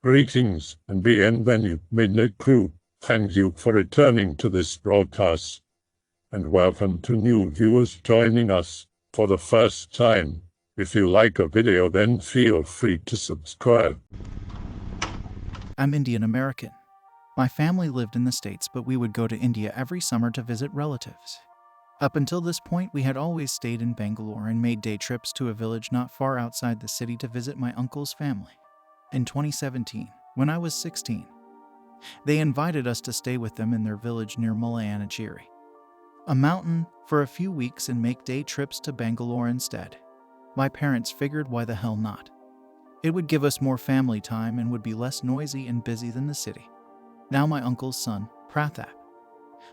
Greetings and bienvenue, Midnight Crew. Thank you for returning to this broadcast, and welcome to new viewers joining us for the first time. If you like a video, then feel free to subscribe. I'm Indian American. My family lived in the States, but we would go to India every summer to visit relatives. Up until this point, we had always stayed in Bangalore and made day trips to a village not far outside the city to visit my uncle's family. In 2017, when I was 16, they invited us to stay with them in their village near Mullayyanagiri, a mountain, for a few weeks and make day trips to Bangalore instead. My parents figured, why the hell not? It would give us more family time and would be less noisy and busy than the city. Now my uncle's son, Pratap,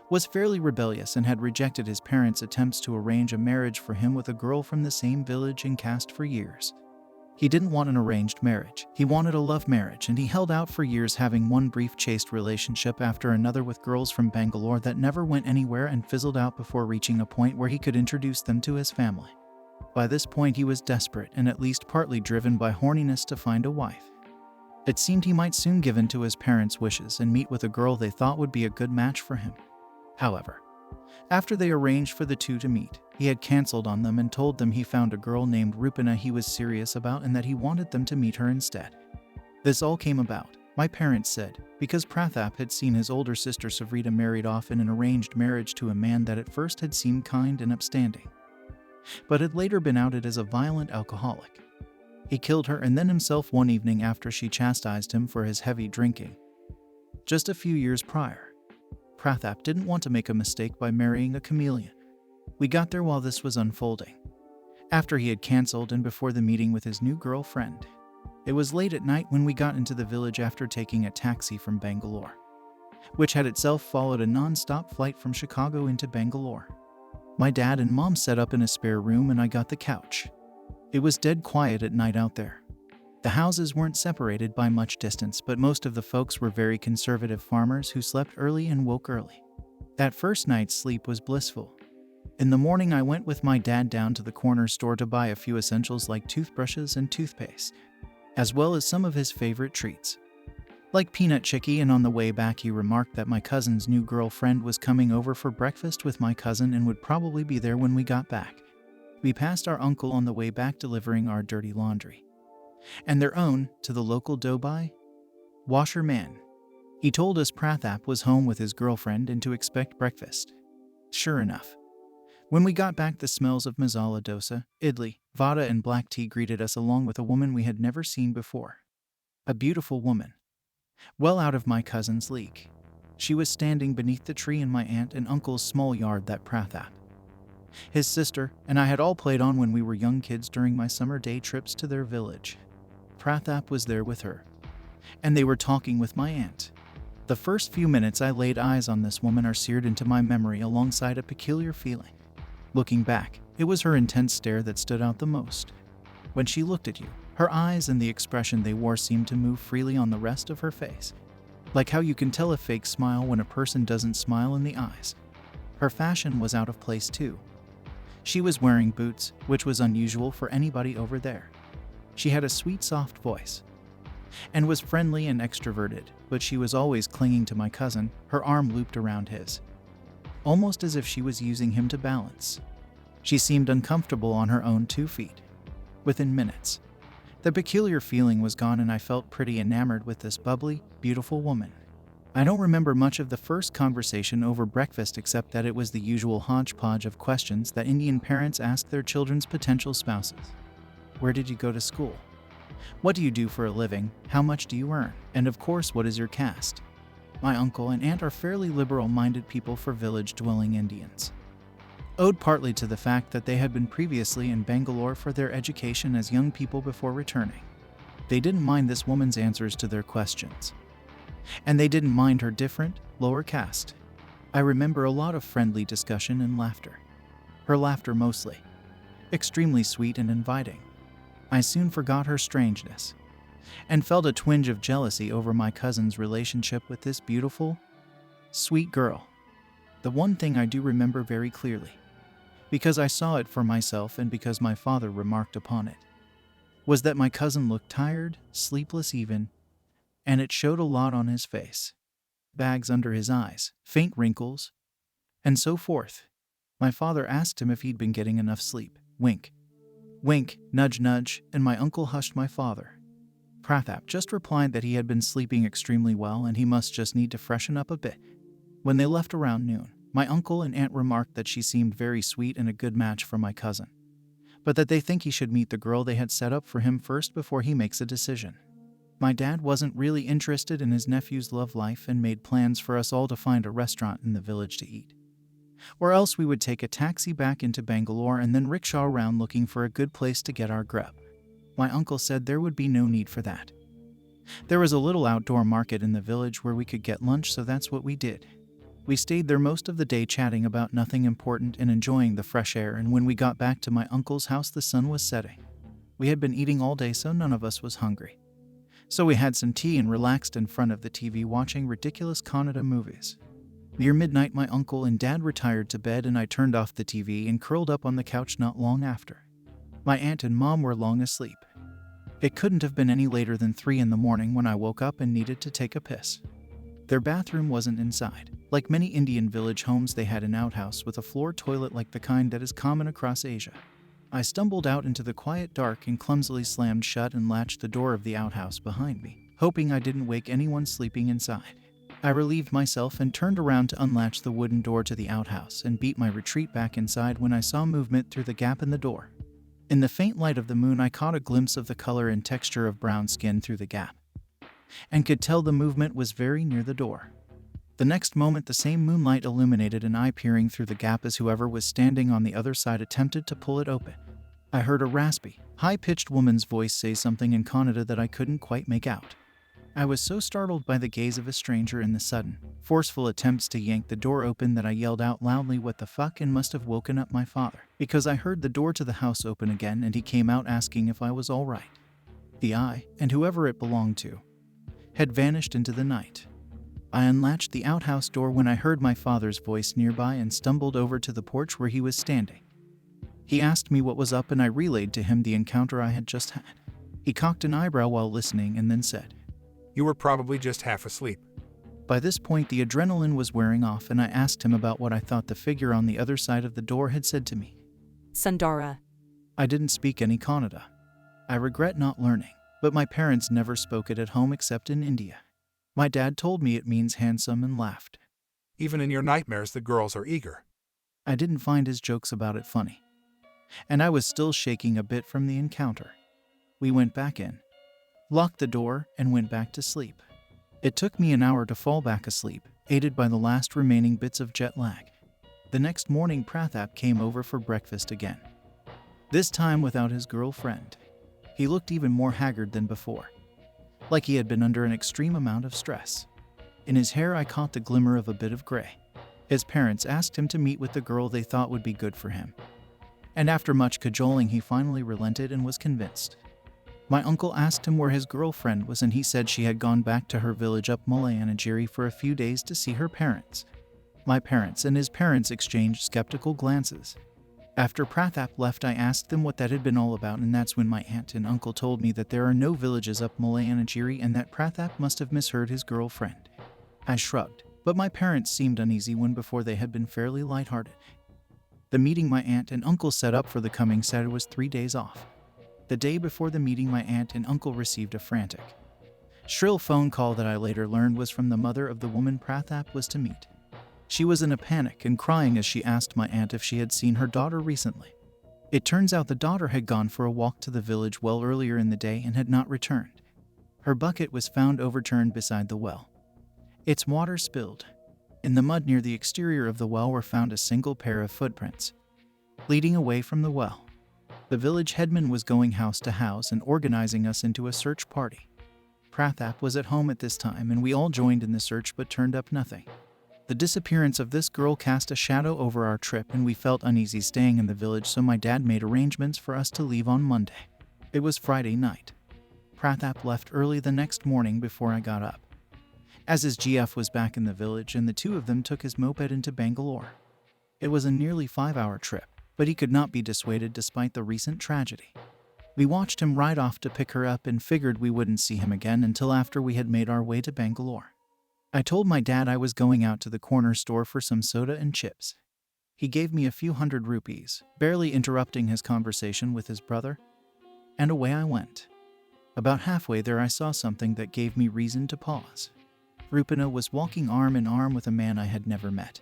was fairly rebellious and had rejected his parents' attempts to arrange a marriage for him with a girl from the same village and caste for years. He didn't want an arranged marriage. He wanted a love marriage, and he held out for years, having one brief chaste relationship after another with girls from Bangalore that never went anywhere and fizzled out before reaching a point where he could introduce them to his family. By this point, he was desperate and at least partly driven by horniness to find a wife. It seemed he might soon give in to his parents' wishes and meet with a girl they thought would be a good match for him. However, after they arranged for the two to meet, he had cancelled on them and told them he found a girl named Rupana he was serious about and that he wanted them to meet her instead. This all came about, my parents said, because Pratap had seen his older sister Savrita married off in an arranged marriage to a man that at first had seemed kind and upstanding, but had later been outed as a violent alcoholic. He killed her and then himself one evening after she chastised him for his heavy drinking. Just a few years prior, Pratap didn't want to make a mistake by marrying a chameleon. We got there while this was unfolding, after he had cancelled and before the meeting with his new girlfriend. It was late at night when we got into the village after taking a taxi from Bangalore, which had itself followed a non-stop flight from Chicago into Bangalore. My dad and mom set up in a spare room and I got the couch. It was dead quiet at night out there. The houses weren't separated by much distance, but most of the folks were very conservative farmers who slept early and woke early. That first night's sleep was blissful. In the morning, I went with my dad down to the corner store to buy a few essentials like toothbrushes and toothpaste, as well as some of his favorite treats, like peanut chicky, and on the way back he remarked that my cousin's new girlfriend was coming over for breakfast with my cousin and would probably be there when we got back. We passed our uncle on the way back delivering our dirty laundry, and their own, to the local Dubai washer man. He told us Pratap was home with his girlfriend and to expect breakfast. Sure enough, when we got back, the smells of masala dosa, idli, vada and black tea greeted us, along with a woman we had never seen before. A beautiful woman, well out of my cousin's league. She was standing beneath the tree in my aunt and uncle's small yard that Pratap, his sister, and I had all played on when we were young kids during my summer day trips to their village. Pratap was there with her, and they were talking with my aunt. The first few minutes I laid eyes on this woman are seared into my memory alongside a peculiar feeling. Looking back, it was her intense stare that stood out the most. When she looked at you, her eyes and the expression they wore seemed to move freely on the rest of her face, like how you can tell a fake smile when a person doesn't smile in the eyes. Her fashion was out of place too. She was wearing boots, which was unusual for anybody over there. She had a sweet, soft voice and was friendly and extroverted, but she was always clinging to my cousin, her arm looped around his, almost as if she was using him to balance. She seemed uncomfortable on her own 2 feet. Within minutes, the peculiar feeling was gone and I felt pretty enamored with this bubbly, beautiful woman. I don't remember much of the first conversation over breakfast except that it was the usual hodgepodge of questions that Indian parents ask their children's potential spouses. Where did you go to school? What do you do for a living? How much do you earn? And of course, what is your caste? My uncle and aunt are fairly liberal-minded people for village-dwelling Indians, owed partly to the fact that they had been previously in Bangalore for their education as young people before returning. They didn't mind this woman's answers to their questions, and they didn't mind her different, lower caste. I remember a lot of friendly discussion and laughter. Her laughter mostly extremely sweet and inviting. I soon forgot her strangeness and felt a twinge of jealousy over my cousin's relationship with this beautiful, sweet girl. The one thing I do remember very clearly, because I saw it for myself and because my father remarked upon it, was that my cousin looked tired, sleepless even, and it showed a lot on his face. Bags under his eyes, faint wrinkles, and so forth. My father asked him if he'd been getting enough sleep. Wink. Wink, nudge nudge, and my uncle hushed my father. Prathap just replied that he had been sleeping extremely well and he must just need to freshen up a bit. When they left around noon, my uncle and aunt remarked that she seemed very sweet and a good match for my cousin, but that they think he should meet the girl they had set up for him first before he makes a decision. My dad wasn't really interested in his nephew's love life and made plans for us all to find a restaurant in the village to eat. Or else we would take a taxi back into Bangalore and then rickshaw around looking for a good place to get our grub. My uncle said there would be no need for that. There was a little outdoor market in the village where we could get lunch, so that's what we did. We stayed there most of the day chatting about nothing important and enjoying the fresh air, and when we got back to my uncle's house the sun was setting. We had been eating all day, so none of us was hungry. So we had some tea and relaxed in front of the TV watching ridiculous Kannada movies. Near midnight my uncle and dad retired to bed and I turned off the TV and curled up on the couch not long after. My aunt and mom were long asleep. It couldn't have been any later than 3 in the morning when I woke up and needed to take a piss. Their bathroom wasn't inside. Like many Indian village homes, they had an outhouse with a floor toilet like the kind that is common across Asia. I stumbled out into the quiet dark and clumsily slammed shut and latched the door of the outhouse behind me, hoping I didn't wake anyone sleeping inside. I relieved myself and turned around to unlatch the wooden door to the outhouse and beat my retreat back inside when I saw movement through the gap in the door. In the faint light of the moon, I caught a glimpse of the color and texture of brown skin through the gap, and could tell the movement was very near the door. The next moment, the same moonlight illuminated an eye peering through the gap as whoever was standing on the other side attempted to pull it open. I heard a raspy, high-pitched woman's voice say something in Kannada that I couldn't quite make out. I was so startled by the gaze of a stranger and the sudden, forceful attempts to yank the door open that I yelled out loudly, "What the fuck?" and must have woken up my father, because I heard the door to the house open again and he came out asking if I was all right. The eye, and whoever it belonged to, had vanished into the night. I unlatched the outhouse door when I heard my father's voice nearby and stumbled over to the porch where he was standing. He asked me what was up and I relayed to him the encounter I had just had. He cocked an eyebrow while listening and then said, "You were probably just half asleep." By this point the adrenaline was wearing off and I asked him about what I thought the figure on the other side of the door had said to me. Sundara. I didn't speak any Kannada. I regret not learning, but my parents never spoke it at home except in India. My dad told me it means handsome and laughed. Even in your nightmares, the girls are eager. I didn't find his jokes about it funny, and I was still shaking a bit from the encounter. We went back in, locked the door, and went back to sleep. It took me an hour to fall back asleep, aided by the last remaining bits of jet lag. The next morning Prathap came over for breakfast again, this time without his girlfriend. He looked even more haggard than before, like he had been under an extreme amount of stress. In his hair I caught the glimmer of a bit of gray. His parents asked him to meet with the girl they thought would be good for him, and after much cajoling he finally relented and was convinced. My uncle asked him where his girlfriend was and he said she had gone back to her village up Mullayyanagiri for a few days to see her parents. My parents and his parents exchanged skeptical glances. After Prathap left I asked them what that had been all about, and that's when my aunt and uncle told me that there are no villages up Mullayyanagiri and that Prathap must have misheard his girlfriend. I shrugged, but my parents seemed uneasy when before they had been fairly lighthearted. The meeting my aunt and uncle set up for the coming Saturday was 3 days off. The day before the meeting my aunt and uncle received a frantic, shrill phone call that I later learned was from the mother of the woman Prathap was to meet. She was in a panic and crying as she asked my aunt if she had seen her daughter recently. It turns out the daughter had gone for a walk to the village well earlier in the day and had not returned. Her bucket was found overturned beside the well, its water spilled. In the mud near the exterior of the well were found a single pair of footprints, leading away from the well. The village headman was going house to house and organizing us into a search party. Prathap was at home at this time and we all joined in the search but turned up nothing. The disappearance of this girl cast a shadow over our trip and we felt uneasy staying in the village, so my dad made arrangements for us to leave on Monday. It was Friday night. Prathap left early the next morning before I got up, as his GF was back in the village and the two of them took his moped into Bangalore. It was a nearly 5-hour trip, but he could not be dissuaded despite the recent tragedy. We watched him ride off to pick her up and figured we wouldn't see him again until after we had made our way to Bangalore. I told my dad I was going out to the corner store for some soda and chips. He gave me a few hundred rupees, barely interrupting his conversation with his brother, and away I went. About halfway there I saw something that gave me reason to pause. Rupina was walking arm in arm with a man I had never met.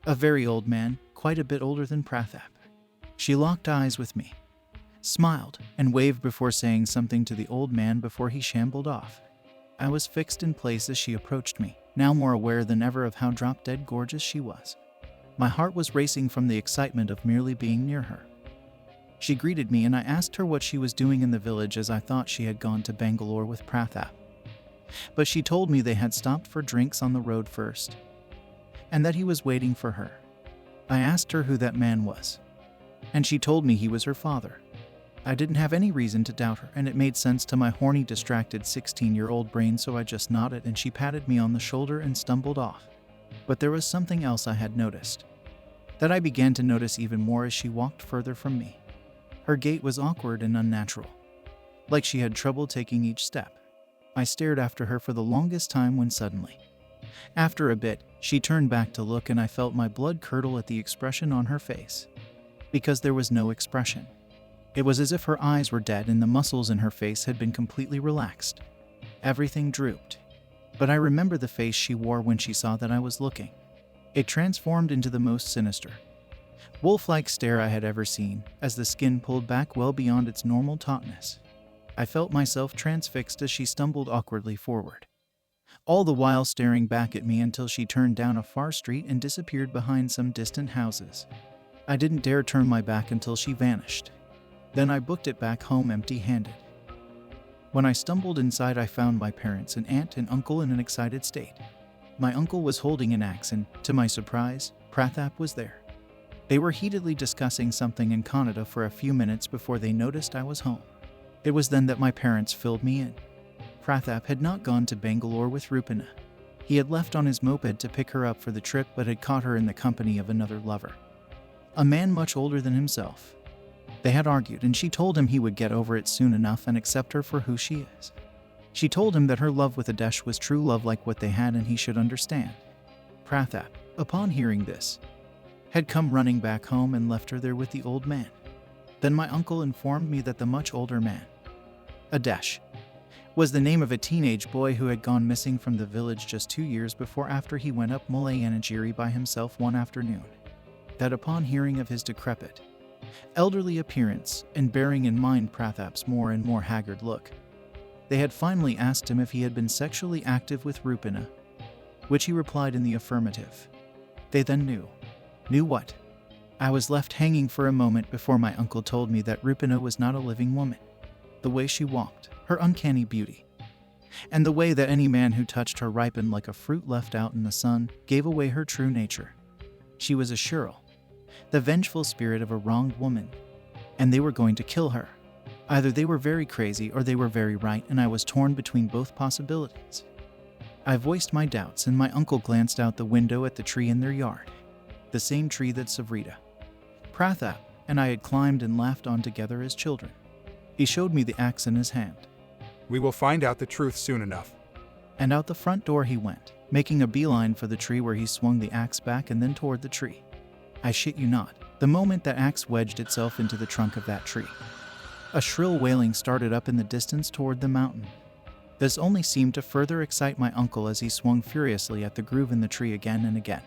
A very old man, quite a bit older than Prathap. She locked eyes with me, smiled, and waved before saying something to the old man before he shambled off. I was fixed in place as she approached me, now more aware than ever of how drop-dead gorgeous she was. My heart was racing from the excitement of merely being near her. She greeted me and I asked her what she was doing in the village as I thought she had gone to Bangalore with Prathap. But she told me they had stopped for drinks on the road first, and that he was waiting for her. I asked her who that man was, and she told me he was her father. I didn't have any reason to doubt her, and it made sense to my horny, distracted 16-year-old brain, so I just nodded and she patted me on the shoulder and stumbled off. But there was something else I had noticed, that I began to notice even more as she walked further from me. Her gait was awkward and unnatural, like she had trouble taking each step. I stared after her for the longest time when suddenly, after a bit, she turned back to look and I felt my blood curdle at the expression on her face. Because there was no expression. It was as if her eyes were dead and the muscles in her face had been completely relaxed. Everything drooped. But I remember the face she wore when she saw that I was looking. It transformed into the most sinister, wolf-like stare I had ever seen, as the skin pulled back well beyond its normal tautness. I felt myself transfixed as she stumbled awkwardly forward, all the while staring back at me until she turned down a far street and disappeared behind some distant houses. I didn't dare turn my back until she vanished. Then I booked it back home empty-handed. When I stumbled inside, I found my parents and aunt and uncle in an excited state. My uncle was holding an axe and, to my surprise, Prathap was there. They were heatedly discussing something in Kannada for a few minutes before they noticed I was home. It was then that my parents filled me in. Prathap had not gone to Bangalore with Rupina. He had left on his moped to pick her up for the trip but had caught her in the company of another lover, a man much older than himself. They had argued and she told him he would get over it soon enough and accept her for who she is. She told him that her love with Adesh was true love like what they had and he should understand. Prathap, upon hearing this, had come running back home and left her there with the old man. Then my uncle informed me that the much older man, Adesh, was the name of a teenage boy who had gone missing from the village just 2 years before after he went up Mullayyanagiri by himself one afternoon. That upon hearing of his decrepit, elderly appearance and bearing in mind Prathap's more and more haggard look, they had finally asked him if he had been sexually active with Rupina, which he replied in the affirmative. They then knew. Knew what? I was left hanging for a moment before my uncle told me that Rupina was not a living woman. The way she walked, her uncanny beauty, and the way that any man who touched her ripened like a fruit left out in the sun, gave away her true nature. She was a Churel, the vengeful spirit of a wronged woman, and they were going to kill her. Either they were very crazy or they were very right, and I was torn between both possibilities. I voiced my doubts and my uncle glanced out the window at the tree in their yard, the same tree that Savrita, Prathap, and I had climbed and laughed on together as children. He showed me the axe in his hand. We will find out the truth soon enough. And out the front door he went, making a beeline for the tree where he swung the axe back and then toward the tree. I shit you not, the moment that axe wedged itself into the trunk of that tree, a shrill wailing started up in the distance toward the mountain. This only seemed to further excite my uncle as he swung furiously at the groove in the tree again and again,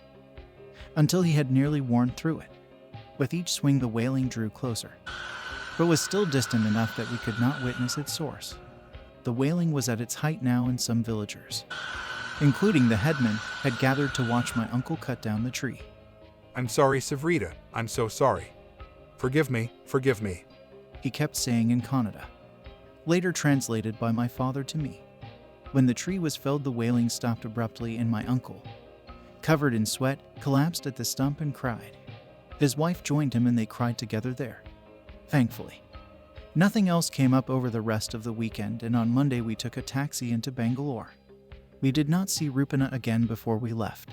until he had nearly worn through it. With each swing the wailing drew closer, but was still distant enough that we could not witness its source. The wailing was at its height now, and some villagers, including the headman, had gathered to watch my uncle cut down the tree. I'm sorry, Savrita. I'm so sorry. Forgive me, he kept saying in Kannada, later translated by my father to me. When the tree was felled, the wailing stopped abruptly and my uncle, covered in sweat, collapsed at the stump and cried. His wife joined him and they cried together there. Thankfully, nothing else came up over the rest of the weekend, and on Monday we took a taxi into Bangalore. We did not see Rupina again before we left,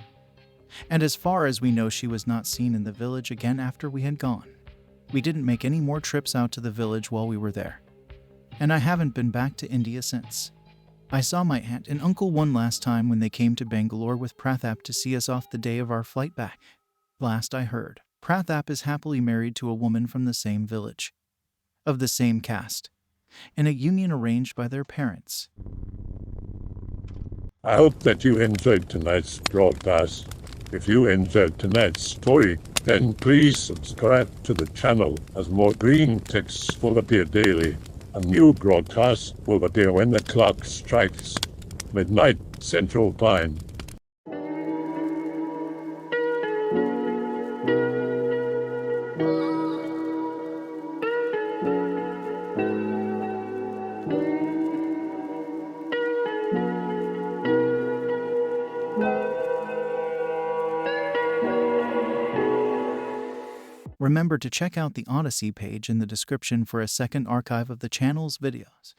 and as far as we know she was not seen in the village again after we had gone. We didn't make any more trips out to the village while we were there. and I haven't been back to India since. I saw my aunt and uncle one last time when they came to Bangalore with Prathap to see us off the day of our flight back. Last I heard, Prathap is happily married to a woman from the same village, of the same caste, in a union arranged by their parents. I hope that you enjoyed tonight's broadcast. If you enjoyed tonight's story, then please subscribe to the channel as more green texts will appear daily. A new broadcast will appear when the clock strikes midnight Central Time. Remember to check out the Odyssey page in the description for a second archive of the channel's videos.